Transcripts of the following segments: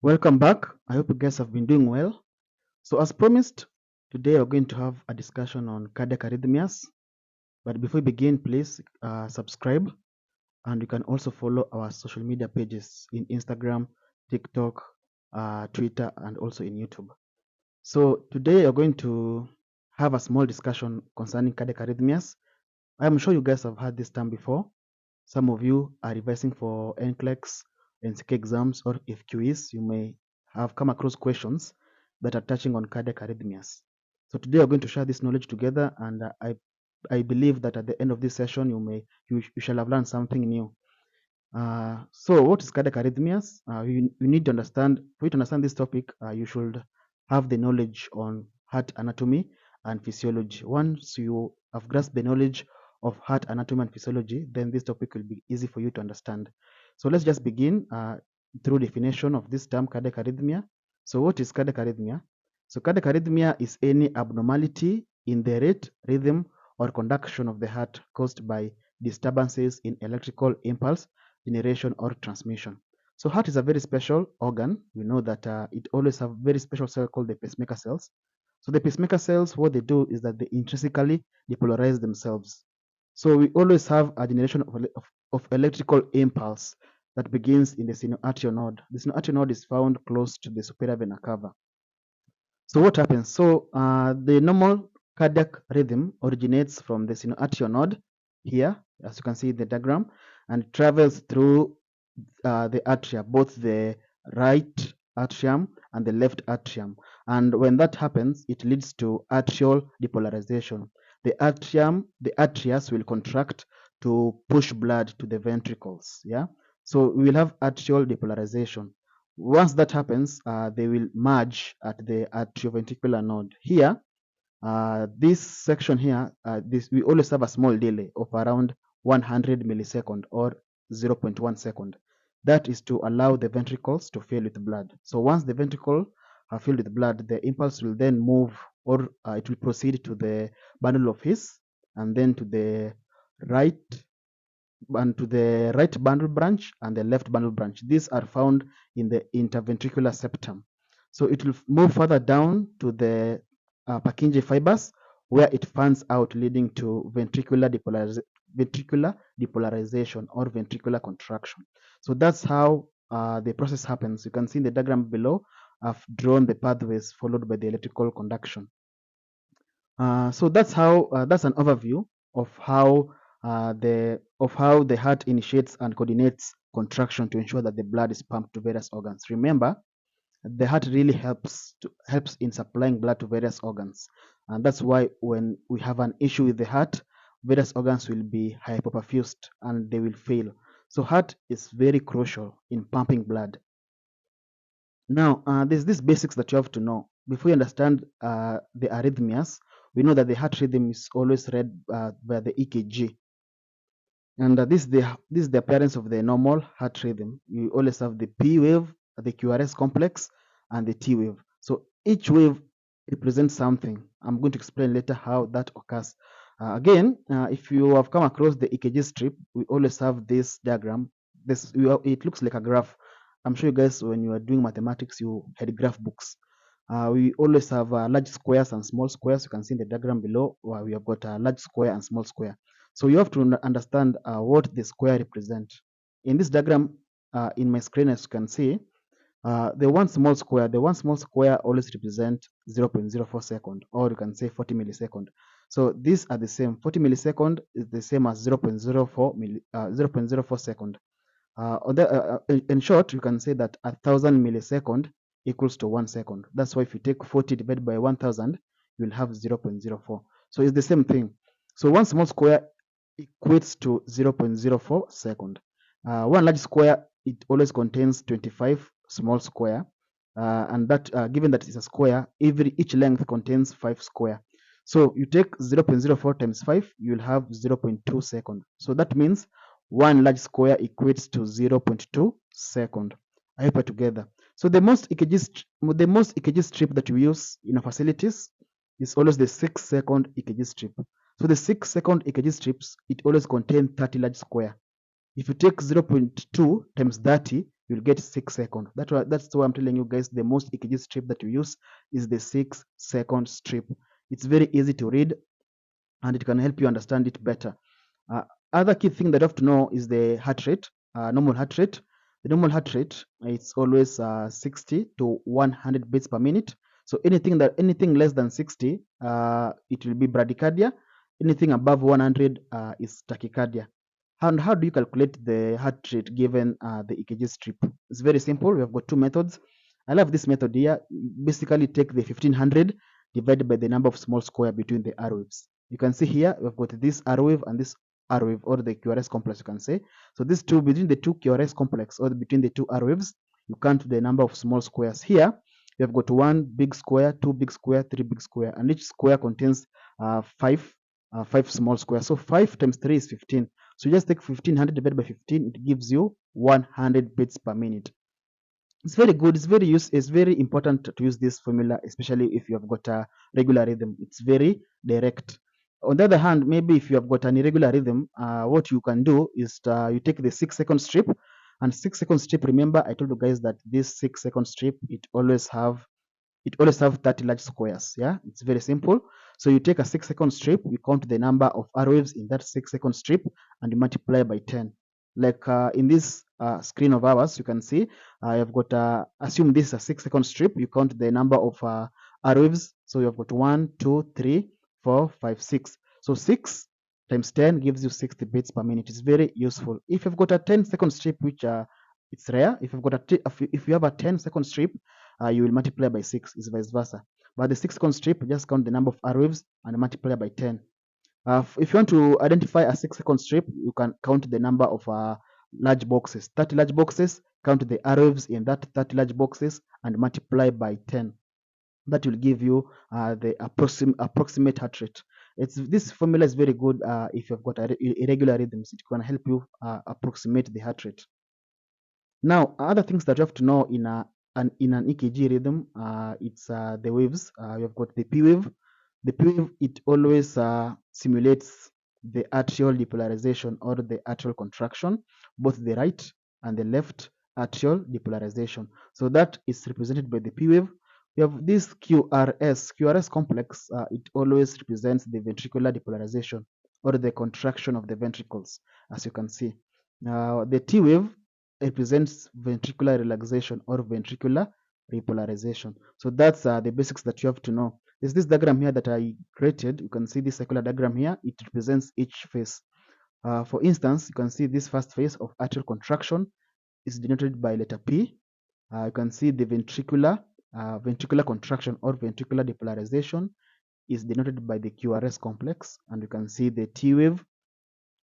Welcome back. I hope you guys have been doing well. So as promised, today we're going to have a discussion on cardiac arrhythmias. But before we begin, please subscribe, and you can also follow our social media pages in Instagram, TikTok, Twitter, and also in YouTube. So today we're going to have a small discussion concerning cardiac arrhythmias. I'm sure you guys have heard this term before. Some of you are revising for NCLEX, NCK exams, or FQEs. You may have come across questions that are touching on cardiac arrhythmias. So today we're going to share this knowledge together, and I believe that at the end of this session you shall have learned something new. So what is cardiac arrhythmias? You need to understand. For you to understand this topic, you should have the knowledge on heart anatomy and physiology. Once you have grasped the knowledge of heart anatomy and physiology, then this topic will be easy for you to understand. So let's just begin through definition of this term cardiac arrhythmia. So what is cardiac arrhythmia? So cardiac arrhythmia is any abnormality in the rate, rhythm, or conduction of the heart caused by disturbances in electrical impulse generation or transmission. So heart is a very special organ. We know that it always have very special cell called the pacemaker cells. So the pacemaker cells, what they do is that they intrinsically depolarize themselves. So we always have a generation of electrical impulse that begins in the sinoatrial node. The sinoatrial node is found close to the superior vena cava. So what happens? So the normal cardiac rhythm originates from the sinoatrial node here, as you can see in the diagram, and travels through the atria, both the right atrium and the left atrium. And when that happens, it leads to atrial depolarization. The atrias will contract to push blood to the ventricles. Yeah. So we will have atrial depolarization. Once that happens, they will merge at the atrioventricular node. Here, this section here, we always have a small delay of around 100 millisecond or 0.1 second. That is to allow the ventricles to fill with blood. So once the ventricle are filled with blood, the impulse will then move, or it will proceed to the bundle of His, and then to the right bundle branch and the left bundle branch. These are found in the interventricular septum. So it will move further down to the Purkinje fibers, where it fans out, leading to ventricular depolarization or ventricular contraction. So that's how the process happens. You can see in the diagram below, I've drawn the pathways followed by the electrical conduction. So that's an overview of how the heart initiates and coordinates contraction to ensure that the blood is pumped to various organs. Remember, the heart really helps in supplying blood to various organs, and that's why when we have an issue with the heart, various organs will be hypoperfused and they will fail. So heart is very crucial in pumping blood. Now, there's these basics that you have to know before you understand the arrhythmias. We know that the heart rhythm is always read by the EKG, and this is the appearance of the normal heart rhythm. You always have the P wave, the QRS complex, and the T wave. So each wave represents something. I'm going to explain later how that occurs. Again, if you have come across the EKG strip, we always have this diagram. It looks like a graph. I'm sure you guys, when you are doing mathematics, you had graph books. We always have large squares and small squares. You can see in the diagram below where we have got a large square and small square. So you have to understand what the square represents. In this diagram, in my screen, as you can see, the one small square always represents 0.04 second, or you can say 40 millisecond. So these are the same. 40 millisecond is the same as 0.04 second. In short, you can say that 1,000 millisecond equals to 1 second. That's why if you take 40 divided by 1,000, you will have 0.04. So it's the same thing. So one small square equates to 0.04 second. One large square, it always contains 25 small square, and that given that it's a square, each length contains 5 square. So you take 0.04 times 5, you will have 0.2 second. So that means one large square equates to 0.2 second. I hope we're together. So the most EKG strip that we use in our facilities is always the 6-second EKG strip. So the 6-second EKG strips, it always contains 30 large square. If you take 0.2 times 30, you'll get 6 seconds. That's why I'm telling you guys the most EKG strip that you use is the 6-second strip. It's very easy to read and it can help you understand it better. Other key thing that you have to know is the heart rate, normal heart rate. The normal heart rate, it's always 60 to 100 beats per minute. So anything less than 60, it will be bradycardia. Anything above 100 is tachycardia. And how do you calculate the heart rate given the EKG strip? It's very simple. We have got two methods. I love this method here. Basically, take the 1500 divided by the number of small square between the arrow waves. You can see here we've got this arrow wave and this arrow wave, or the QRS complex, you can say. So these two, between the two QRS complex or between the two arrow waves, you count the number of small squares. Here we have got one big square, two big square, three big square, and each square contains five small squares. So 5 times 3 is 15. So you just take 1500 divided by 15, it gives you 100 beats per minute. It's very good. It's very important to use this formula, especially if you have got a regular rhythm. It's very direct. On the other hand, maybe if you have got an irregular rhythm, what you can do is you take the 6-second strip, and 6-second strip. Remember, I told you guys that this 6-second strip, it always have 30 large squares. Yeah, it's very simple. So you take a 6-second strip, you count the number of arrow waves in that 6-second strip, and you multiply by 10. Like in this screen of ours, you can see I've got assume this is a 6-second strip. You count the number of arrow waves. So you've got 1, 2, 3, 4, 5, 6. So 6 times 10 gives you 60 beats per minute. It's very useful. If you've got a 10-second strip, which it's rare. If you have a 10-second strip, you will multiply by 6, is vice versa. But the 6-second strip, just count the number of arrow waves and multiply by 10. If you want to identify a 6-second strip, you can count the number of large boxes. 30 large boxes, count the arrow waves in that 30 large boxes and multiply by 10. That will give you the approximate heart rate. This formula is very good if you've got irregular rhythms. It can help you approximate the heart rate. Now, other things that you have to know in an EKG rhythm, it's the waves. You have got the P wave. The P wave, it always simulates the atrial depolarization or the atrial contraction, both the right and the left atrial depolarization. So that is represented by the P wave. We have this QRS complex. It always represents the ventricular depolarization or the contraction of the ventricles, as you can see. The T wave represents ventricular relaxation or ventricular repolarization. So that's the basics that you have to know. There's this diagram here that I created. You can see this circular diagram here. It represents each phase. For instance, you can see this first phase of atrial contraction is denoted by letter P. You can see the ventricular contraction or ventricular depolarization is denoted by the QRS complex, and you can see the T wave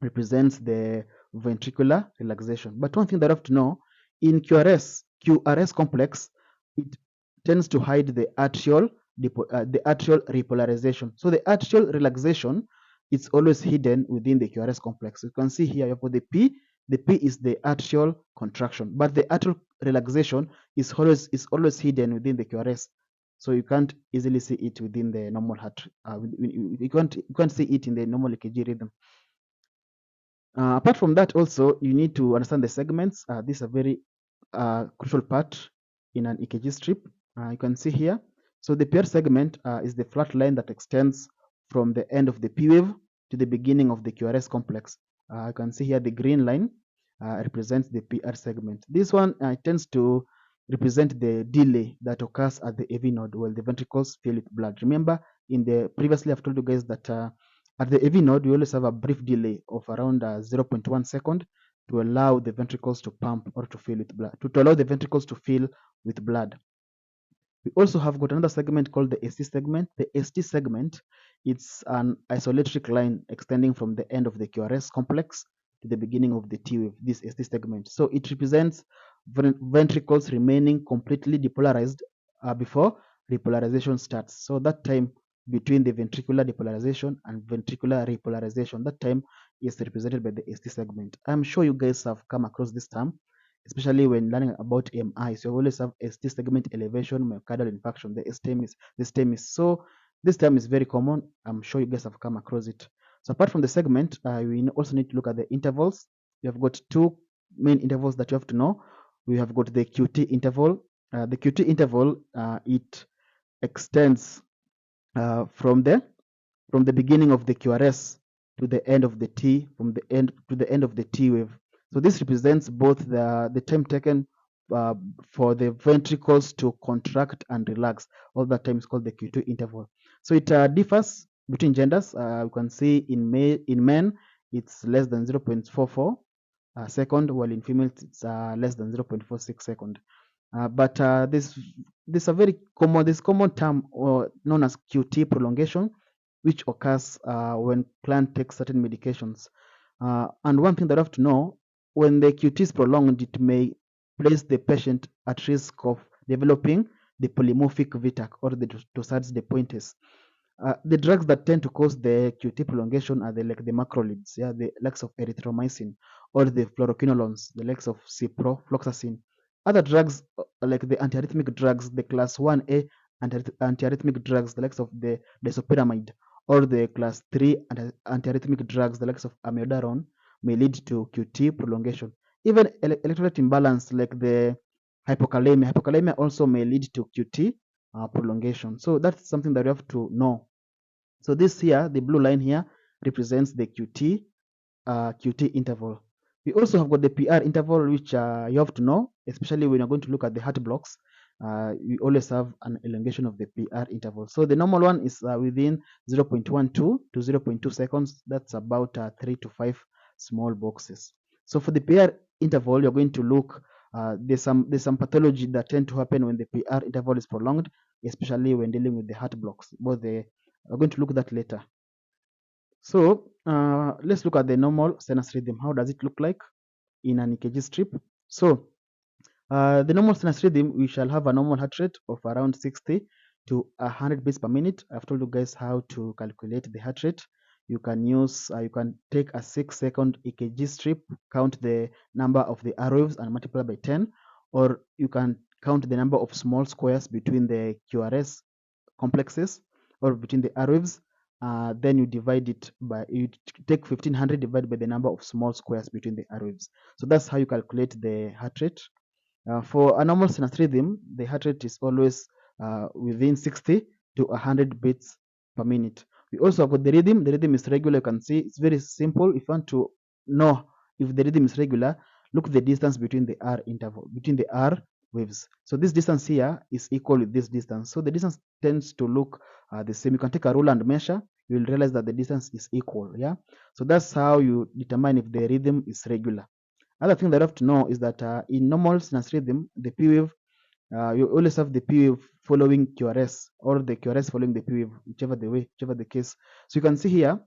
represents the ventricular relaxation. But one thing that you have to know, in QRS complex, it tends to hide the atrial repolarization. So the atrial relaxation is always hidden within the QRS complex. You can see here you have got the P. The P is the atrial contraction, but the atrial relaxation is always hidden within the QRS. So you can't easily see it within the normal heart. You can't see it in the normal EKG rhythm. Apart from that, also, you need to understand the segments. This is a very crucial part in an EKG strip. You can see here. So the PR segment is the flat line that extends from the end of the P wave to the beginning of the QRS complex. You can see here the green line represents the PR segment. This one tends to represent the delay that occurs at the AV node while the ventricles fill with blood. Remember, previously I've told you guys that at the AV node, we always have a brief delay of around 0.1 second to allow the ventricles to pump or to fill with blood, to allow the ventricles to fill with blood. We also have got another segment called the ST segment. The ST segment, it's an isoelectric line extending from the end of the QRS complex to the beginning of the T wave, this ST segment. So it represents ventricles remaining completely depolarized before repolarization starts. So that time between the ventricular depolarization and ventricular repolarization, that time is represented by the ST segment. I'm sure you guys have come across this term, especially when learning about MI. So you always have ST segment elevation, myocardial infarction, the STEMIS. So this term is very common. I'm sure you guys have come across it. So apart from the segment, we also need to look at the intervals. We have got two main intervals that you have to know. We have got the QT interval. The QT interval, it extends from the beginning of the QRS to the end of the T, from the end to the end of the T wave. So this represents both the time taken for the ventricles to contract and relax. All that time is called the Q2 interval. So it differs between genders. You can see in men it's less than 0.44 second, while in females it's less than 0.46 second. But this a very common term known as QT prolongation, which occurs when client takes certain medications. And one thing that you have to know, when the QT is prolonged, it may place the patient at risk of developing the polymorphic VTAC or the torsades de pointes. The drugs that tend to cause the QT prolongation are like the macrolides, the likes of erythromycin, or the fluoroquinolones, the likes of ciprofloxacin. Other drugs like the antiarrhythmic drugs, the class 1A antiarrhythmic drugs, the likes of the disopyramide, or the class 3 antiarrhythmic drugs, the likes of amiodarone, may lead to QT prolongation. Even electrolyte imbalance like the hypokalemia also may lead to QT prolongation. So that's something that you have to know. So this here, the blue line here, represents the QT interval. We also have got the PR interval, which you have to know, especially when you're going to look at the heart blocks. You always have an elongation of the PR interval. So the normal one is within 0.12 to 0.2 seconds. That's about 3 to 5 small boxes. So for the PR interval, you're going to look, there's some pathology that tend to happen when the PR interval is prolonged, especially when dealing with the heart blocks. We're going to look at that later. So let's look at the normal sinus rhythm. How does it look like in an EKG strip? So the normal sinus rhythm, we shall have a normal heart rate of around 60 to 100 beats per minute. I've told you guys how to calculate the heart rate. You can use, you can take a 6-second EKG strip, count the number of the R waves and multiply by 10, or you can count the number of small squares between the QRS complexes or between the R waves. Then you divide it by, you take 1500 divided by the number of small squares between the R waves. So that's how you calculate the heart rate. For a normal sinus rhythm, the heart rate is always within 60 to 100 beats per minute. We also have got the rhythm. The rhythm is regular. You can see it's very simple. If you want to know if the rhythm is regular, look at the distance between the R interval, between the R waves. So this distance here is equal with this distance. So the distance tends to look the same. You can take a ruler and measure. You will realize that the distance is equal. Yeah. So that's how you determine if the rhythm is regular. Other thing that you have to know is that in normal sinus rhythm, the P wave, you always have the P wave following QRS or the QRS following the P wave, whichever the case. So you can see here,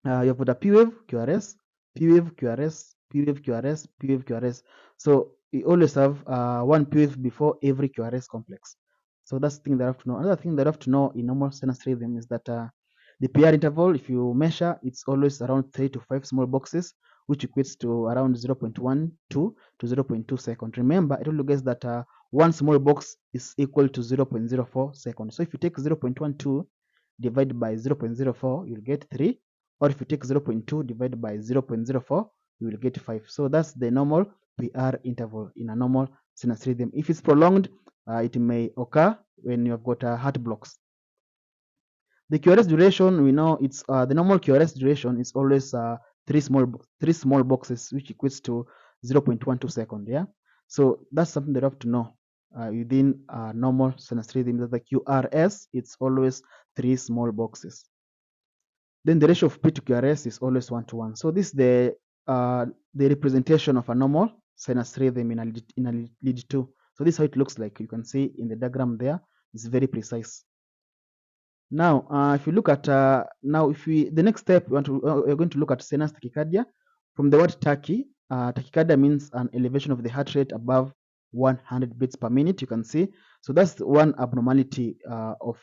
you have got a P wave, QRS, P wave, QRS, P wave, QRS, P wave, QRS. So you always have one P wave before every QRS complex. So that's the thing that I have to know. Another thing that I have to know in normal sinus rhythm is that the PR interval, if you measure, it's always around 3 to 5 small boxes, which equates to around 0.12 to 0.2 seconds. Remember, I told you guys that one small box is equal to 0.04 seconds. So if you take 0.12 divided by 0.04, you'll get 3. Or if you take 0.2 divided by 0.04, you will get 5. So that's the normal PR interval in a normal sinus rhythm. If it's prolonged, it may occur when you've got heart blocks. The QRS duration, we know it's the normal QRS duration is always three small boxes, which equates to 0.12 seconds. Yeah, so that's something that you have to know within normal sinus rhythm. That the QRS, it's always 3 small boxes. Then the ratio of P to QRS is always 1:1. So this is the representation of a normal sinus rhythm in a lead 2. So this is how it looks like. You can see in the diagram there. is very precise. Now, if you look at the next step, we're going to look at sinus tachycardia. From the word tachycardia means an elevation of the heart rate above 100 beats per minute. You can see, so that's one abnormality of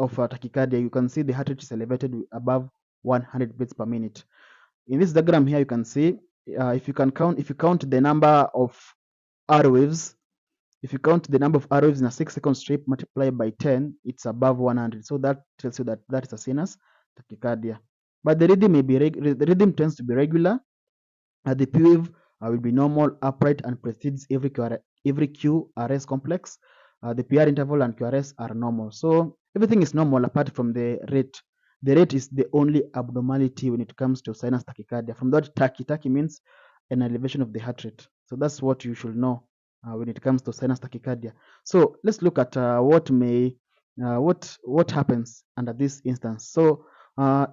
tachycardia. You can see the heart rate is elevated above 100 beats per minute. In this diagram here, you can see if you count the number of R waves. If you count the number of R waves in a 6-second strip multiplied by 10, it's above 100. So that tells you that that is a sinus tachycardia. But the rhythm the rhythm tends to be regular. The P wave will be normal, upright, and precedes every QRS complex. The PR interval and QRS are normal. So everything is normal apart from the rate. The rate is the only abnormality when it comes to sinus tachycardia. From that, tachy means an elevation of the heart rate. So that's what you should know when it comes to sinus tachycardia. So let's look at what happens under this instance. So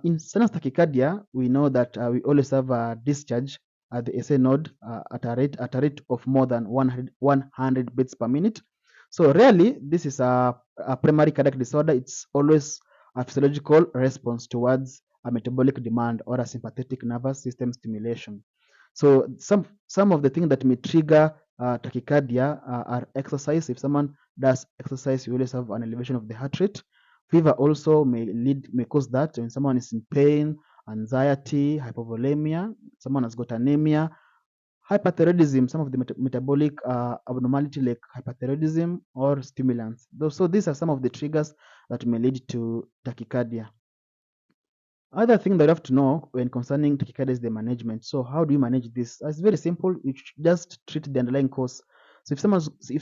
in sinus tachycardia, we know that we always have a discharge at the SA node at a rate of more than 100 beats per minute. So rarely this is a primary cardiac disorder. It's always a physiological response towards a metabolic demand or a sympathetic nervous system stimulation. So some of the things that may trigger tachycardia are exercise. If someone does exercise, you always have an elevation of the heart rate. Fever also may cause that. When someone is in pain, anxiety, hypovolemia, someone has got anemia, hyperthyroidism, some of the metabolic abnormality like hyperthyroidism or stimulants. So these are some of the triggers that may lead to tachycardia. Other thing that you have to know when concerning tachycardia is the management. So how do you manage this? It's very simple. You just treat the underlying cause. So if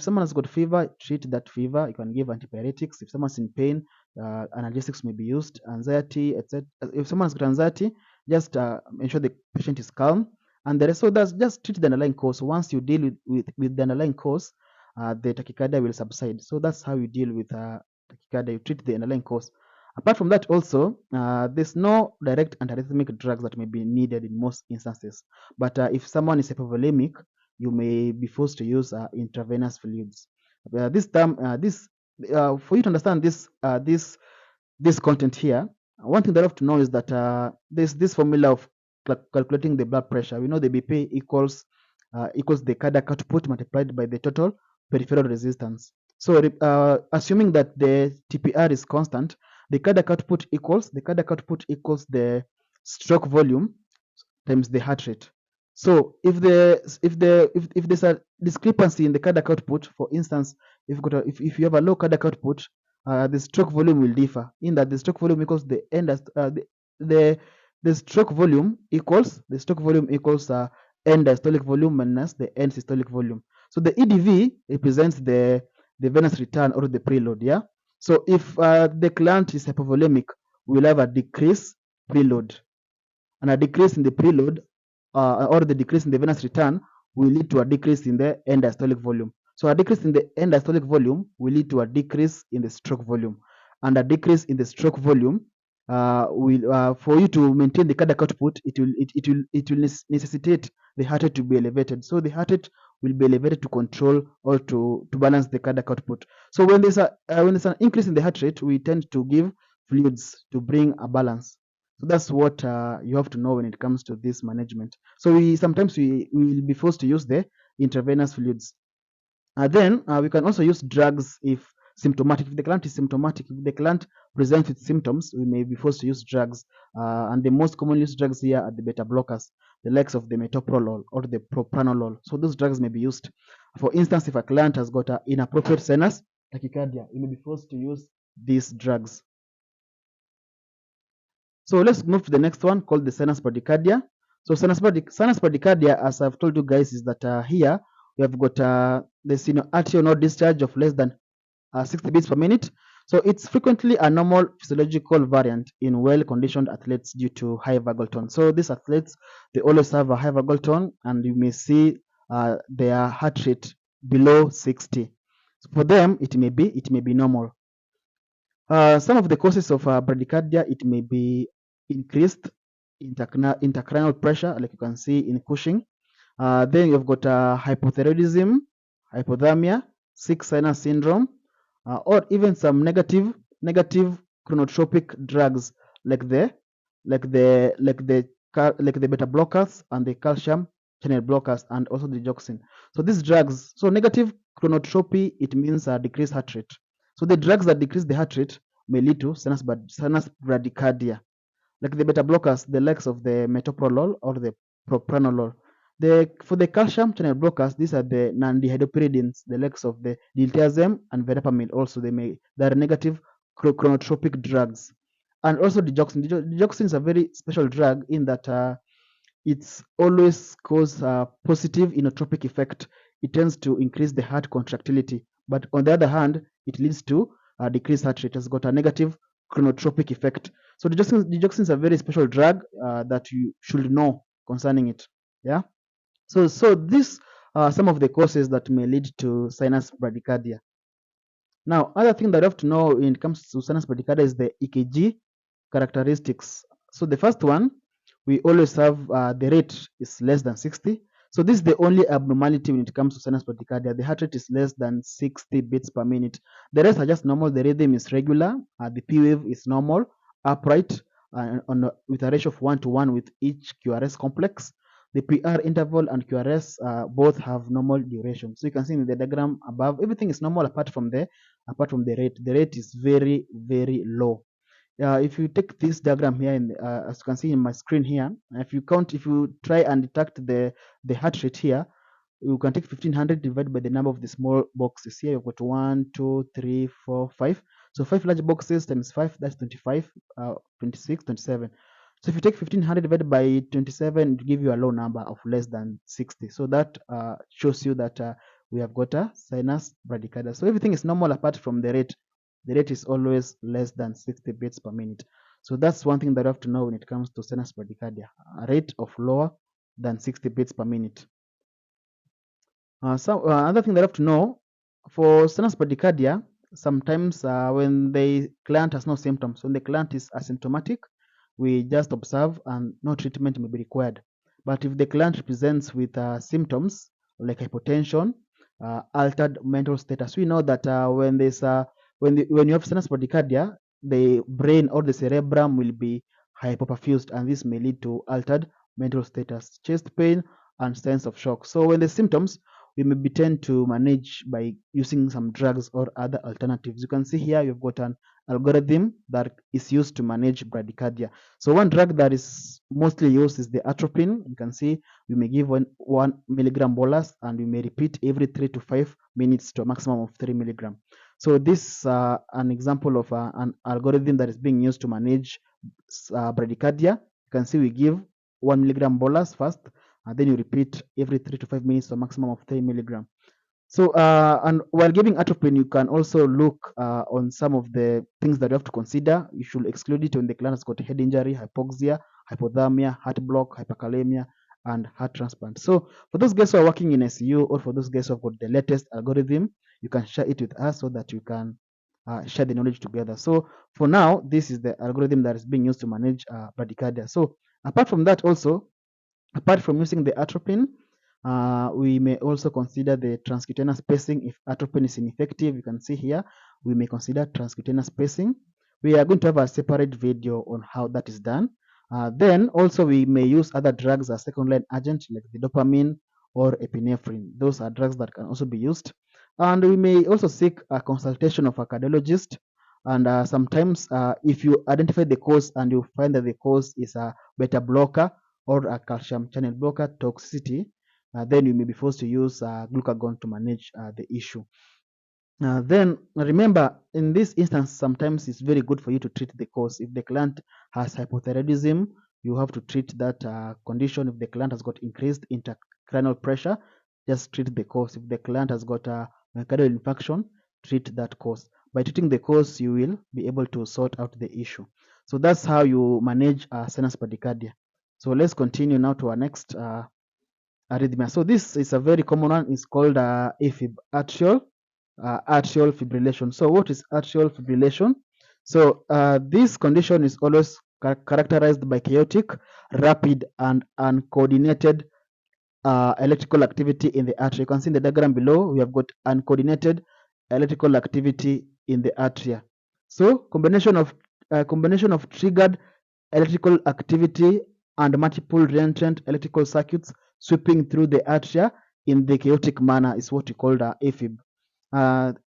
someone has got fever, treat that fever. You can give antipyretics. If someone's in pain, analgesics may be used. Anxiety, etc. If someone's got anxiety, just ensure the patient is calm. And that's just treat the underlying cause. Once you deal with the underlying cause, the tachycardia will subside. So that's how you deal with tachycardia. You treat the underlying cause. Apart from that, also, there's no direct antiarrhythmic drugs that may be needed in most instances. But if someone is hypovolemic, you may be forced to use intravenous fluids. For you to understand this content here, one thing that you have to know is that there's this formula of calculating the blood pressure. We know the BP equals the cardiac output multiplied by the total peripheral resistance. So assuming that the TPR is constant, the cardiac output equals the stroke volume times the heart rate. So if there's a discrepancy in the cardiac output, for instance, if you have a low cardiac output, the stroke volume will differ. In that the stroke volume equals the stroke volume equals end diastolic volume minus the end systolic volume. So the EDV represents the venous return or the preload. Yeah. So if the client is hypovolemic, we'll have a decrease preload, and a decrease in the preload or the decrease in the venous return will lead to a decrease in the end diastolic volume. So a decrease in the end diastolic volume will lead to a decrease in the stroke volume, and a decrease in the stroke volume will for you to maintain the cardiac output, it will necessitate the heart rate to be elevated. So the heart rate will be elevated to control or to balance the cardiac output. So when there's an increase in the heart rate, we tend to give fluids to bring a balance. So that's what you have to know when it comes to this management. So sometimes we will be forced to use the intravenous fluids. Then we can also use drugs if symptomatic. If the client is symptomatic, if the client presents with symptoms, we may be forced to use drugs. And the most commonly used drugs here are the beta blockers, the likes of the metoprolol or the propranolol. So those drugs may be used. For instance, if a client has got an inappropriate sinus tachycardia, you may be forced to use these drugs. So let's move to the next one called the sinus bradycardia. So sinus bradycardia, as I've told you guys, is that here we have got the atrial node discharge of less than 60 beats per minute. So it's frequently a normal physiological variant in well-conditioned athletes due to high vagal tone. So these athletes, they always have a high vagal tone, and you may see their heart rate below 60. So for them, it may be normal. Some of the causes of bradycardia, it may be increased intracranial pressure, like you can see in Cushing. Then you've got hypothyroidism, hypothermia, sick sinus syndrome, or even some negative chronotropic drugs like the beta blockers and the calcium channel blockers and also the digoxin. So these drugs, so negative chronotropy, it means decreased heart rate. So the drugs that decrease the heart rate may lead to sinus bradycardia, like the beta blockers, the likes of the metoprolol or the propranolol. For the calcium channel blockers, these are the non-dihydropyridines, the likes of the diltiazem and verapamil. Also, they are negative chronotropic drugs, and also digoxin. Digoxin is a very special drug in that it's always cause a positive inotropic effect. It tends to increase the heart contractility, but on the other hand, it leads to a decreased heart rate. It has got a negative chronotropic effect. So digoxin is a very special drug that you should know concerning it. Yeah. So these are some of the causes that may lead to sinus bradycardia. Now, other thing that you have to know when it comes to sinus bradycardia is the EKG characteristics. So the first one, we always have the rate is less than 60. So this is the only abnormality when it comes to sinus bradycardia. The heart rate is less than 60 beats per minute. The rest are just normal. The rhythm is regular. The P wave is normal, upright, with a ratio of 1:1 with each QRS complex. The PR interval and QRS both have normal duration. So you can see in the diagram above, everything is normal apart from the rate. The rate is very, very low. If you take this diagram here, as you can see in my screen here, if you try and detect the heart rate here, you can take 1500 divided by the number of the small boxes. Here you've got 1, 2, 3, 4, 5. So 5 large boxes times 5, that's 25, 26, 27. So if you take 1500 divided by 27, it will give you a low number of less than 60. So that shows you that we have got a sinus bradycardia. So everything is normal apart from the rate. The rate is always less than 60 beats per minute. So that's one thing that you have to know when it comes to sinus bradycardia, a rate of lower than 60 beats per minute. Another thing that you have to know for sinus bradycardia, sometimes when the client has no symptoms, when the client is asymptomatic, we just observe and no treatment may be required. But if the client presents with symptoms like hypotension, altered mental status, we know that when you have sinus bradycardia, the brain or the cerebrum will be hypoperfused, and this may lead to altered mental status, chest pain, and sense of shock. So when the symptoms, we may be tend to manage by using some drugs or other alternatives. You can see here you've got an algorithm that is used to manage bradycardia. So one drug that is mostly used is the atropine. You can see we may give 1 milligram bolus, and we may repeat every 3 to 5 minutes to a maximum of 3 milligram. So this is an example of an algorithm that is being used to manage bradycardia. You can see we give 1 milligram bolus first, and then you repeat every 3 to 5 minutes to a maximum of 3 milligram. So, and while giving atropine, you can also look on some of the things that you have to consider. You should exclude it when the client has got head injury, hypoxia, hypothermia, heart block, hyperkalemia, and heart transplant. So, for those guys who are working in SU, or for those guys who have got the latest algorithm, you can share it with us so that you can share the knowledge together. So, for now, this is the algorithm that is being used to manage bradycardia. So, apart from that, also, apart from using the atropine, we may also consider the transcutaneous pacing. If atropine is ineffective, you can see here, we may consider transcutaneous pacing. We are going to have a separate video on how that is done. Then also we may use other drugs as second line agent like the dopamine or epinephrine. Those are drugs that can also be used. And we may also seek a consultation of a cardiologist. And sometimes if you identify the cause and you find that the cause is a beta blocker or a calcium channel blocker toxicity, then you may be forced to use glucagon to manage the issue. Then remember, in this instance, sometimes it's very good for you to treat the cause. If the client has hypothyroidism, you have to treat that condition. If the client has got increased intracranial pressure, just treat the cause. If the client has got a myocardial infarction, treat that cause. By treating the cause, you will be able to sort out the issue. So that's how you manage sinus bradycardia. So let's continue now to our next arrhythmia. So this is a very common one. It's called AFib, atrial fibrillation. So what is atrial fibrillation? So this condition is always characterized by chaotic, rapid, and uncoordinated electrical activity in the atria. You can see in the diagram below, we have got uncoordinated electrical activity in the atria. So combination of triggered electrical activity and multiple reentrant electrical circuits sweeping through the atria in the chaotic manner is what we call the AFib.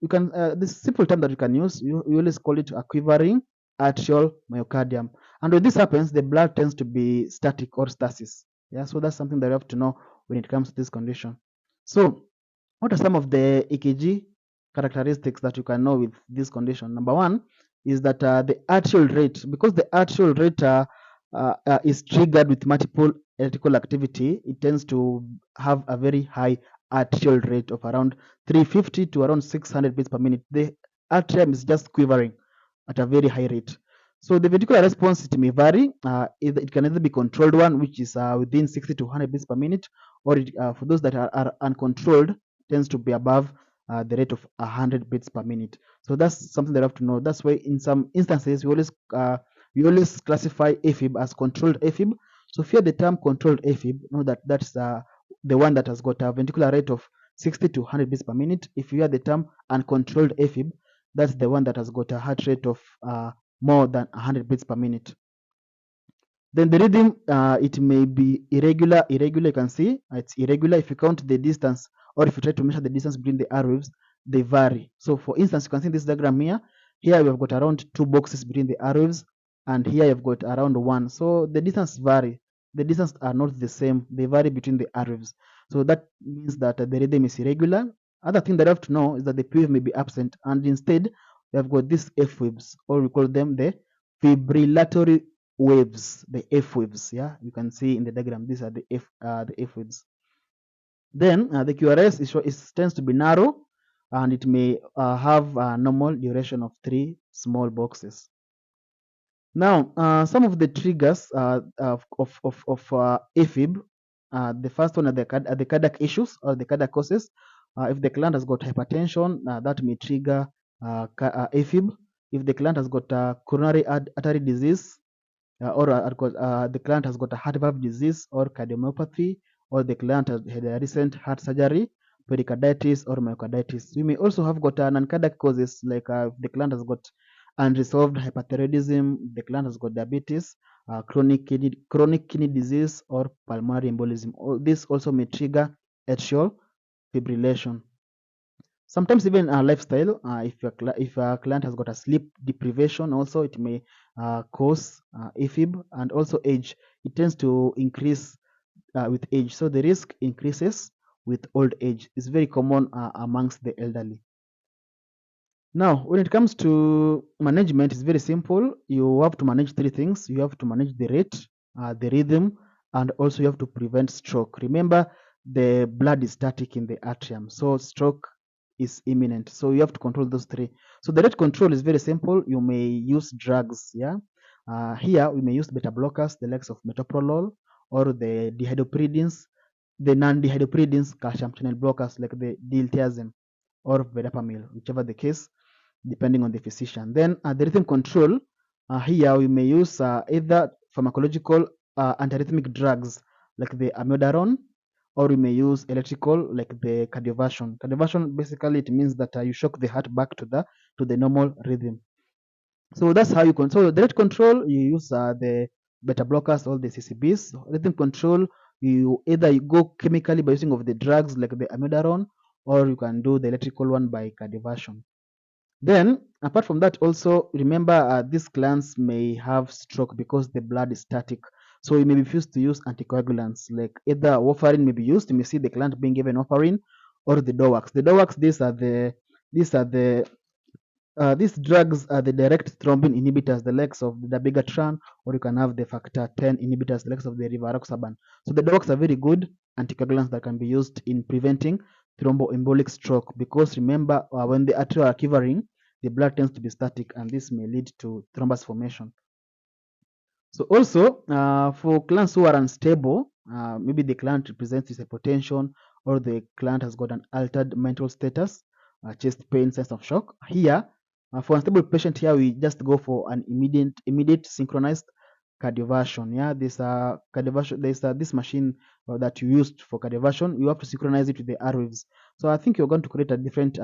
You can this simple term that you can use. You always call it a quivering atrial myocardium. And when this happens, the blood tends to be static or stasis. Yeah, so that's something that you have to know when it comes to this condition. So, what are some of the EKG characteristics that you can know with this condition? Number one is that the atrial rate, because the atrial rate is triggered with multiple electrical activity, it tends to have a very high atrial rate of around 350 to around 600 beats per minute. The atrium is just quivering at a very high rate. So the ventricular response, it may vary. It can either be controlled one, which is within 60 to 100 beats per minute, or for those that are uncontrolled, tends to be above the rate of 100 beats per minute. So that's something that you have to know. That's why in some instances we always classify AFib as controlled AFib. So if you hear the term controlled AFib, know that that's the one that has got a ventricular rate of 60 to 100 beats per minute. If you hear the term uncontrolled AFib, that's the one that has got a heart rate of more than 100 beats per minute. Then the rhythm, it may be irregular. Irregular, you can see it's irregular. If you count the distance, or if you try to measure the distance between the air waves, they vary. So for instance, you can see this diagram here. Here we've got around 2 boxes between the air waves, and here you've got around 1. So the distance vary. The distance are not the same. They vary between the air waves. So that means that the rhythm is irregular. Other thing that you have to know is that the P wave may be absent, and instead we have got these F waves, or we call them the fibrillatory waves, the F waves. Yeah, you can see in the diagram, these are the F waves. Then the QRS tends to be narrow, and it may have a normal duration of 3 small boxes. Now, some of the triggers of AFib, the first one are the cardiac issues or the cardiac causes. If the client has got hypertension, that may trigger AFib. If the client has got coronary artery disease, or the client has got a heart valve disease or cardiomyopathy, or the client has had a recent heart surgery, pericarditis or myocarditis. We may also have got non-cardiac causes, like the client has got unresolved hyperthyroidism, the client has got diabetes, chronic kidney disease, or pulmonary embolism. This also may trigger atrial fibrillation. Sometimes even lifestyle, if a client has got a sleep deprivation, also it may cause AFib, and also age. It tends to increase with age, so the risk increases with old age. It's very common amongst the elderly. Now, when it comes to management, it's very simple. You have to manage 3 things. You have to manage the rate, the rhythm, and also you have to prevent stroke. Remember, the blood is static in the atrium, so stroke is imminent. So you have to control those 3. So the rate control is very simple. You may use drugs. Yeah, here we may use beta blockers, the likes of metoprolol, or the dihydropyridines, the non-dihydropyridines, calcium channel blockers like the diltiazem or verapamil, whichever the case, depending on the physician. Then the rhythm control, here we may use either pharmacological antiarrhythmic drugs like the amiodarone, or we may use electrical like the cardioversion. Cardioversion, basically it means that you shock the heart back to the normal rhythm. So that's how you control. The rate control, you use the beta blockers or the CCBs. Rhythm control, you either go chemically by using of the drugs like the amiodarone, or you can do the electrical one by cardioversion. Then, apart from that, also remember these clients may have stroke because the blood is static. So you may be forced to use anticoagulants, like either warfarin may be used. You may see the client being given warfarin, or the DOACs. The DOACs, these drugs are the direct thrombin inhibitors, the likes of the dabigatran, or you can have the factor 10 inhibitors, the likes of the rivaroxaban. So the DOACs are very good anticoagulants that can be used in preventing thromboembolic stroke, because remember, when the atria are quivering, the blood tends to be static, and this may lead to thrombus formation. So also, for clients who are unstable, maybe the client presents with hypotension, or the client has got an altered mental status, chest pain, sense of shock. Here, for unstable patient, here we just go for an immediate synchronized cardioversion. Yeah, this cardioversion. There's this machine that you used for cardioversion. You have to synchronize it with the R waves. So I think you're going to create a different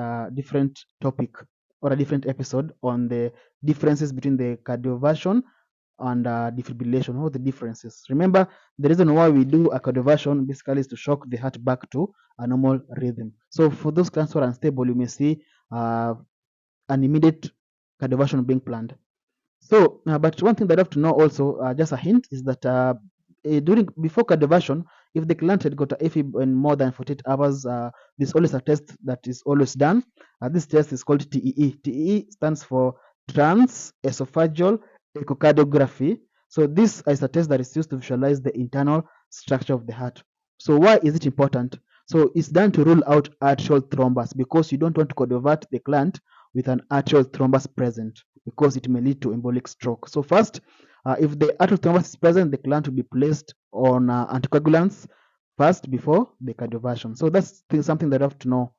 topic or a different episode on the differences between the cardioversion and defibrillation. What are the differences? Remember, the reason why we do a cardioversion basically is to shock the heart back to a normal rhythm. So for those clients who are unstable, you may see an immediate cardioversion being planned. So, but one thing that I have to know also, just a hint, is that before cardioversion, if the client had got a AFib in more than 48 hours, there's always a test that is always done. This test is called TEE. TEE stands for transesophageal echocardiography. So this is a test that is used to visualize the internal structure of the heart. So why is it important? So it's done to rule out atrial thrombus, because you don't want to coadovert the client with an atrial thrombus present, because it may lead to embolic stroke. So first, if the atrial thrombus is present, the client will be placed on anticoagulants first before the cardioversion. So that's something that you have to know.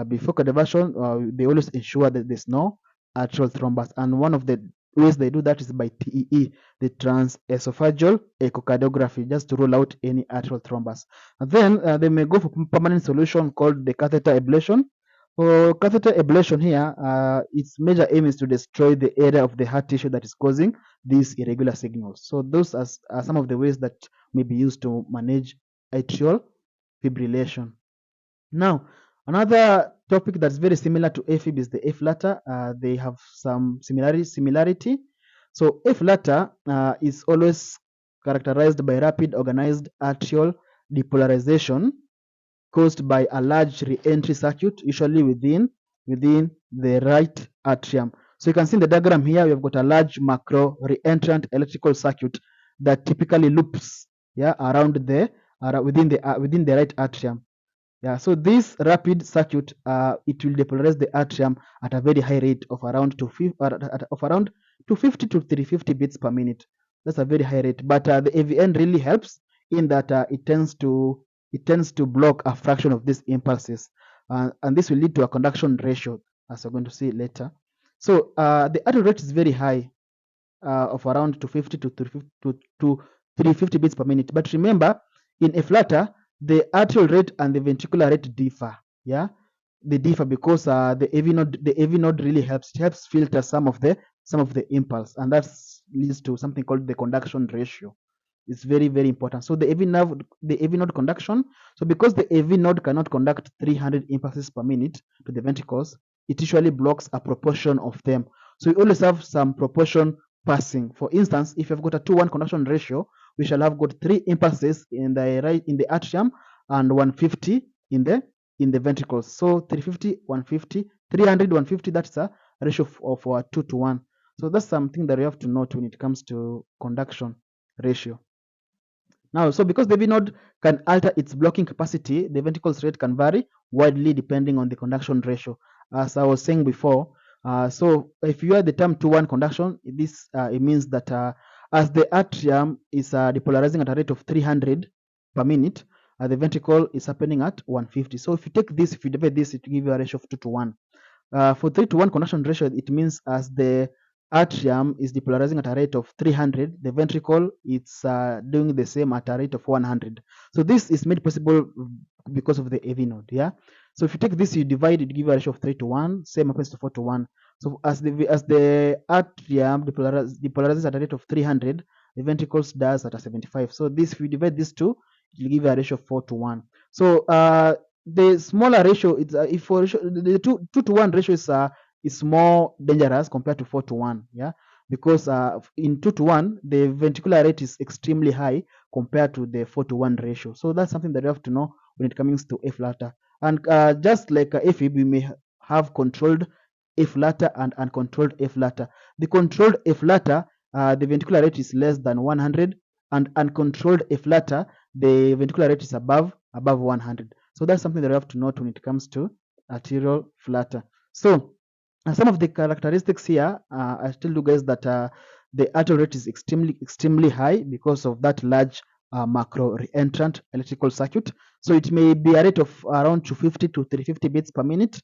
Before cardioversion, they always ensure that there's no atrial thrombus. And one of the ways they do that is by TEE, the transesophageal echocardiography, just to rule out any atrial thrombus. And then they may go for permanent solution called the catheter ablation. For catheter ablation here, its major aim is to destroy the area of the heart tissue that is causing these irregular signals. So those are some of the ways that may be used to manage atrial fibrillation. Now, another topic that's very similar to AFib is the Flutter. They have some similarity. So Flutter is always characterized by rapid organized atrial depolarization caused by a large re-entry circuit, usually within the right atrium. So you can see in the diagram here, we've got a large macro reentrant electrical circuit that typically loops, around within the right atrium. Yeah, so this rapid circuit, it will depolarize the atrium at a very high rate of around 250 to 350 beats per minute. That's a very high rate. But the AVN really helps in that it tends to block a fraction of these impulses, and this will lead to a conduction ratio, as we're going to see later. So the atrial rate is very high, of around 250 to 350 beats per minute. But remember, in a flutter, the atrial rate and the ventricular rate differ. Yeah, they differ because the AV node really helps. It helps filter some of the impulse, and that leads to something called the conduction ratio. It's very, very important. So the AV node conduction. So because the AV node cannot conduct 300 impulses per minute to the ventricles, it usually blocks a proportion of them. So you always have some proportion passing. For instance, if you've got a 2:1 conduction ratio, we shall have got 3 impulses in the atrium and 150 in the ventricles. So 350, 150, 300, 150. That's a ratio of 2:1. So that's something that you have to note when it comes to conduction ratio. Now, so because the AV node can alter its blocking capacity, the ventricles rate can vary widely depending on the conduction ratio. As I was saying before, so if you add the term 2:1 conduction, this it means that as the atrium is depolarizing at a rate of 300 per minute, the ventricle is happening at 150. So if you take this, if you divide this, it will give you a ratio of 2:1. For 3:1 conduction ratio, it means as the atrium is depolarizing at a rate of 300, the ventricle it's doing the same at a rate of 100. So this is made possible because of the AV node. Yeah. So if you take this, you divide it, give a ratio of 3:1. Same happens to 4:1. So as the atrium depolarizes at a rate of 300, the ventricles does at a 75. So this, if you divide these two, it will give a ratio of 4:1. So the smaller ratio, it's if for the 2:1 ratio is more dangerous compared to 4:1. Yeah, because in 2:1 the ventricular rate is extremely high compared to the 4:1 ratio. So that's something that you have to know when it comes to A flutter. And just like AFib, we may have controlled A flutter and uncontrolled A flutter. The controlled A flutter, the ventricular rate is less than 100, and uncontrolled A flutter, the ventricular rate is above 100. So that's something that you have to note when it comes to arterial flutter. So some of the characteristics here, I tell you guys that the atrial rate is extremely high because of that large macro reentrant electrical circuit. So it may be a rate of around 250 to 350 beats per minute.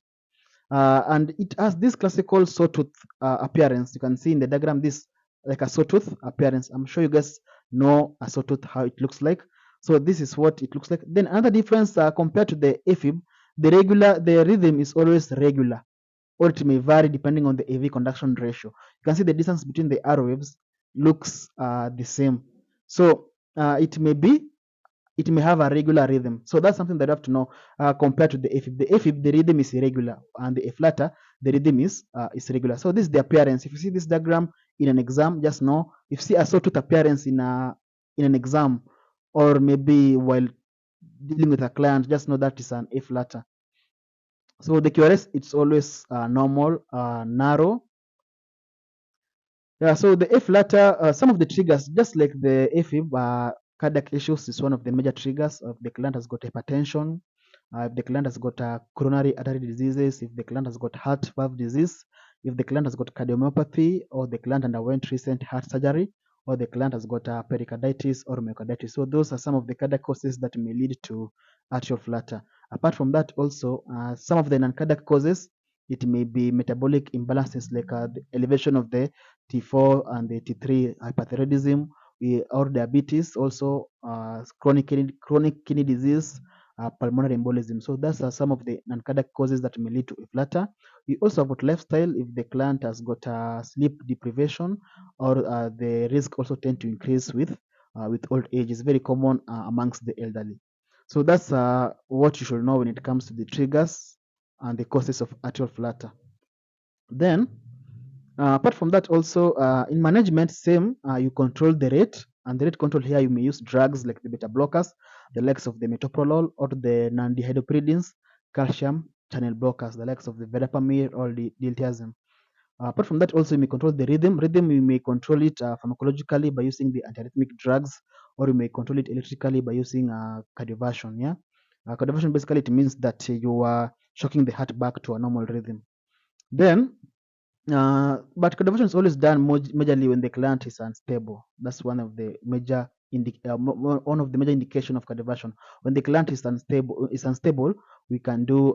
And it has this classical sawtooth appearance. You can see in the diagram this like a sawtooth appearance. I'm sure you guys know a sawtooth, how it looks like. So this is what it looks like. Then another difference compared to the AFib, the rhythm is always regular, or it may vary depending on the AV conduction ratio. You can see the distance between the R waves looks the same. So it may have a regular rhythm. So that's something that you have to know compared to the AFib. The AFib, the rhythm is irregular, and the Flutter, the rhythm is regular. So this is the appearance. If you see this diagram in an exam, just know if you see a sawtooth appearance in an exam, or maybe while dealing with a client, just know that is an A Flutter. So the QRS, it's always normal, narrow. Yeah, so the A Flutter, some of the triggers, just like the AFib, cardiac issues is one of the major triggers. If the client has got hypertension, if the client has got coronary artery diseases, if the client has got heart valve disease, if the client has got cardiomyopathy, or the client underwent recent heart surgery, or the client has got pericarditis or myocarditis. So those are some of the cardiac causes that may lead to atrial flutter. Apart from that, also some of the non-cardiac causes, it may be metabolic imbalances like the elevation of the T4 and the T3 hyperthyroidism, or diabetes, also chronic kidney disease, pulmonary embolism. So those are some of the non-cardiac causes that may lead to a flutter. We also have got lifestyle. If the client has got sleep deprivation, or the risk also tend to increase with old age. Is very common amongst the elderly. So that's what you should know when it comes to the triggers and the causes of atrial flutter. Then apart from that, also in management, same, you control the rate, and the rate control here, you may use drugs like the beta blockers, the likes of the metoprolol, or the non-dihydropyridines, calcium channel blockers, the likes of the verapamil or the diltiazem. Apart from that, also you may control the rhythm. Rhythm, you may control it pharmacologically by using the antiarrhythmic drugs, or you may control it electrically by using cardioversion. Yeah, cardioversion basically it means that you are shocking the heart back to a normal rhythm. Then but cardioversion is always done majorly when the client is unstable. That's one of the major indication of cardioversion. When the client is unstable, we can do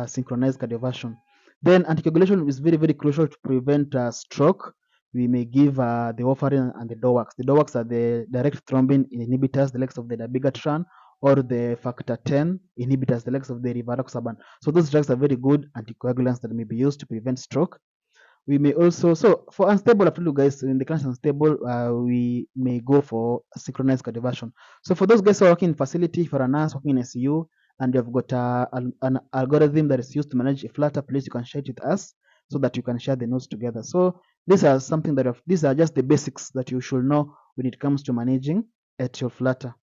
synchronized cardioversion. Then anticoagulation is very, very crucial to prevent stroke. We may give the warfarin and the DOACs. The DOACs are the direct thrombin inhibitors, the likes of the dabigatran, or the factor 10 inhibitors, the likes of the rivaroxaban. So those drugs are very good anticoagulants that may be used to prevent stroke. We may also, so for unstable, I told you guys, in the client unstable, we may go for synchronized cardioversion. So for those guys who are working in facility, for a nurse working in SU, and you've got an algorithm that is used to manage a flutter, please you can share it with us so that you can share the notes together. So these are these are just the basics that you should know when it comes to managing atrial flutter.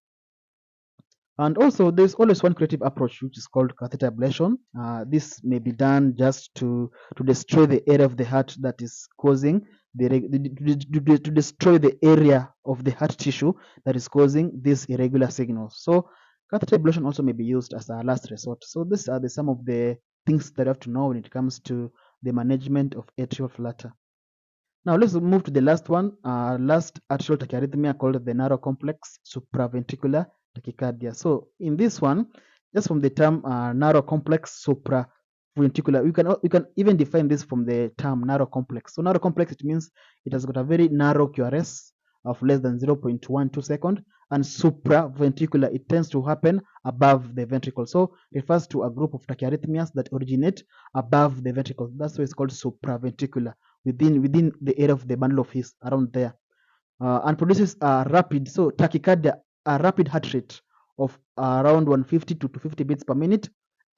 And also, there's always one creative approach which is called catheter ablation. This may be done just to destroy the area of the heart that is causing to destroy the area of the heart tissue that is causing these irregular signals. So, catheter ablation also may be used as a last resort. So, these are some of the things that you have to know when it comes to the management of atrial flutter. Now let's move to the last one, last atrial tachyarrhythmia called the narrow complex supraventricular tachycardia. So in this one, just from the term narrow complex supraventricular, you can even define this from the term narrow complex. So narrow complex, it means it has got a very narrow QRS of less than 0.12 second, and supraventricular, it tends to happen above the ventricle. So it refers to a group of tachyarrhythmias that originate above the ventricle. That's why it's called supraventricular, within the area of the bundle of his around there, and produces a rapid, so tachycardia, a rapid heart rate of around 150 to 250 beats per minute,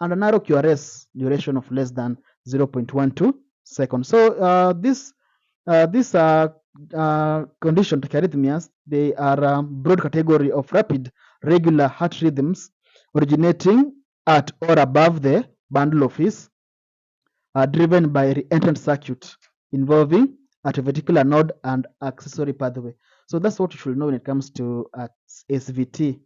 and a narrow QRS duration of less than 0.12 seconds. So this condition, tachyarrhythmias, they are a broad category of rapid regular heart rhythms originating at or above the bundle of his, driven by reentrant circuit involving atrioventricular node and accessory pathway. So that's what you should know when it comes to SVT.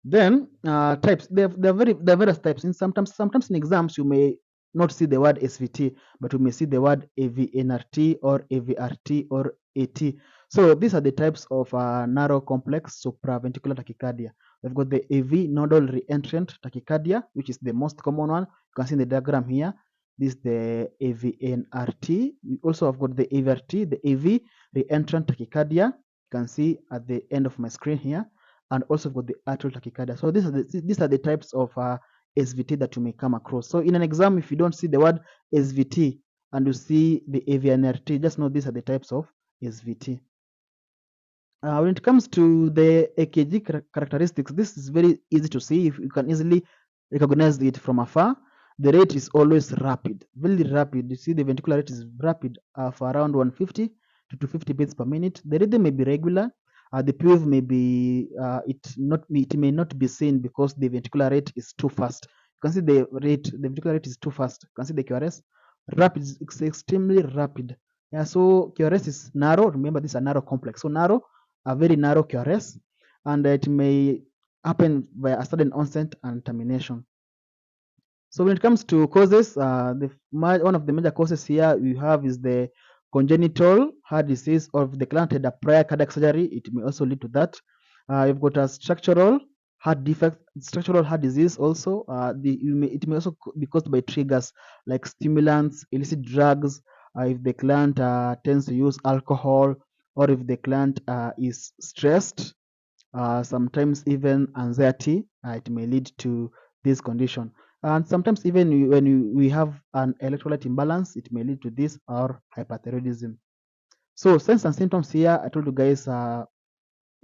Then types, there are various types. Sometimes in exams you may not see the word SVT, but you may see the word AVNRT or AVRT or AT. So these are the types of narrow complex supraventricular tachycardia. We've got the AV nodal reentrant tachycardia, which is the most common one. You can see in the diagram here. This is the AVNRT. We also have got the AVRT, the AV, reentrant tachycardia. You can see at the end of my screen here, and also got the atrial tachycardia. So these are the types of SVT that you may come across. So in an exam, if you don't see the word SVT and you see the AVNRT, just know these are the types of SVT. When it comes to the EKG characteristics, this is very easy to see. If you can easily recognize it from afar, the rate is always rapid, very rapid. You see the ventricular rate is rapid for around 150 to 250 beats per minute. The rhythm may be regular. The POV may be it may not be seen because the ventricular rate is too fast. You can see the ventricular rate is too fast. You can see the QRS rapid, it's extremely rapid. Yeah, so QRS is narrow. Remember, this is a narrow complex. So narrow, a very narrow QRS, and it may happen by a sudden onset and termination. So when it comes to causes, one of the major causes here we have is the congenital heart disease, or if the client had a prior cardiac surgery, it may also lead to that. You've got a structural heart defect, structural heart disease also. It may also be caused by triggers like stimulants, illicit drugs, if the client tends to use alcohol, or if the client is stressed, sometimes even anxiety, it may lead to this condition. And sometimes even when we have an electrolyte imbalance, it may lead to this or hyperthyroidism. So signs and symptoms here, I told you guys, one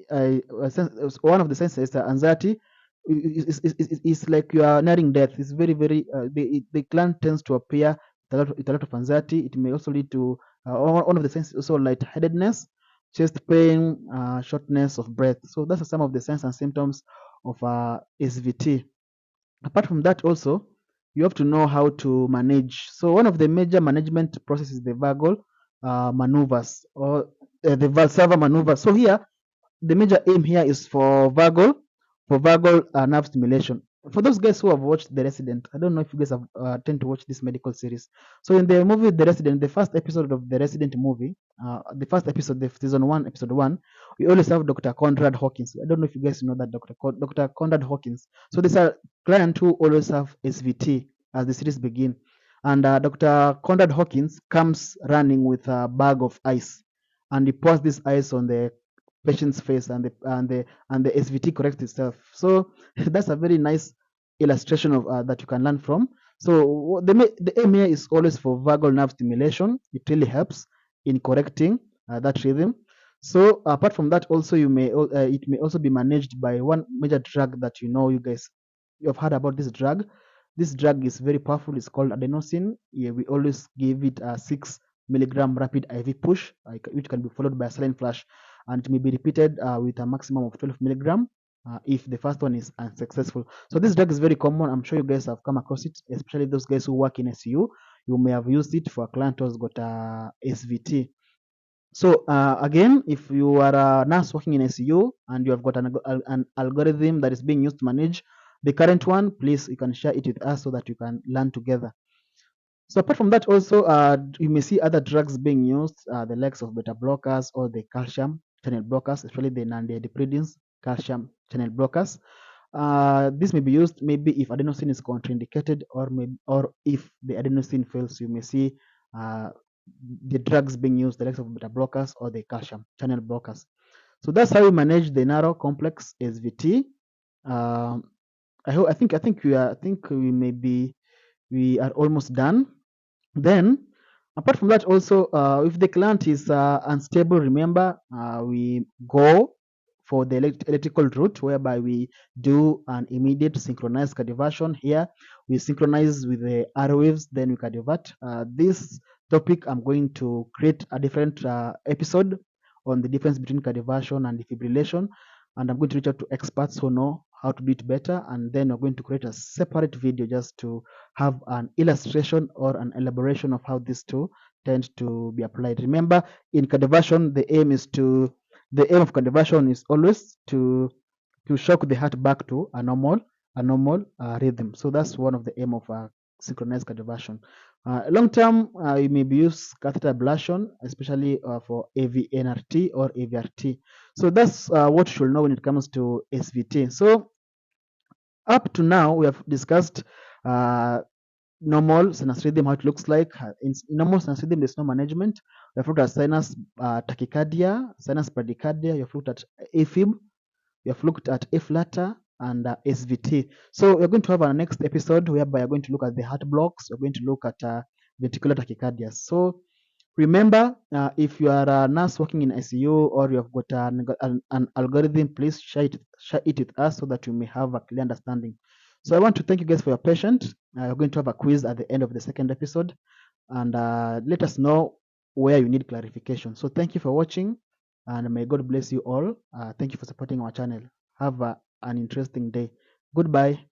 of the signs is anxiety. It's like you are nearing death. It's very, very, the client tends to appear with a lot of anxiety. It may also lead to, one of the signs is also lightheadedness, chest pain, shortness of breath. So those are some of the signs and symptoms of SVT. Apart from that, also, you have to know how to manage. So one of the major management processes is the vagal maneuvers, or the valsalva maneuver. So here, the major aim here is for vagal nerve stimulation. For those guys who have watched The Resident, I don't know if you guys have tend to watch this medical series. So in the movie The Resident, the first episode of the Resident movie, the first episode, the season 1, episode 1, we always have Dr. Conrad Hawkins. I don't know if you guys know that Dr. Conrad Hawkins. So this is a client who always have SVT as the series begin, and Dr. Conrad Hawkins comes running with a bag of ice, and he pours this ice on the patient's face, and the SVT corrects itself. So that's a very nice illustration of that you can learn from. So the aim here is always for vagal nerve stimulation. It really helps in correcting that rhythm. So apart from that, also it may also be managed by one major drug that you guys have heard about this drug. This drug is very powerful. It's called adenosine. Yeah, we always give it a 6 milligram rapid IV push, which can be followed by a saline flash, and it may be repeated with a maximum of 12 milligram if the first one is unsuccessful. So this drug is very common. I'm sure you guys have come across it, especially those guys who work in SU. You may have used it for a client who's got SVT. So again, if you are a nurse working in SU and you have got an algorithm that is being used to manage the current one, please, you can share it with us so that you can learn together. So apart from that, also you may see other drugs being used, the likes of beta blockers or the calcium channel blockers, especially the non-dihydropyridines calcium channel blockers. This may be used maybe if adenosine is contraindicated, or if the adenosine fails. You may see the drugs being used, the likes of beta blockers or the calcium channel blockers. So that's how we manage the narrow complex SVT. I think we are almost done. Then, apart from that, also, if the client is unstable, remember, we go for the electrical route, whereby we do an immediate synchronized cardioversion. Here, we synchronize with the R waves, then we cardiovert. This topic, I'm going to create a different episode on the difference between cardioversion and defibrillation, and I'm going to reach out to experts who know how to do it better, and then we're going to create a separate video just to have an illustration or an elaboration of how these two tend to be applied. Remember, in cardioversion, the aim of cardioversion is always to shock the heart back to a normal rhythm. So that's one of the aim of synchronized cardioversion. Long term, you may be use catheter ablation, especially for AVNRT or AVRT. So that's what you should know when it comes to SVT. So up to now, we have discussed normal sinus rhythm, how it looks like. In normal sinus rhythm, there's no management. We have looked at sinus tachycardia, sinus bradycardia. You have looked at AFib. We have looked at Flutter and SVT. So we're going to have our next episode whereby we're going to look at the heart blocks. We're going to look at ventricular tachycardia. So remember, if you are a nurse working in ICU or you have got an algorithm, please share it with us so that you may have a clear understanding. So I want to thank you guys for your patience. We're going to have a quiz at the end of the second episode, and let us know where you need clarification. So thank you for watching, and may God bless you all. Thank you for supporting our channel. Have an interesting day. Goodbye.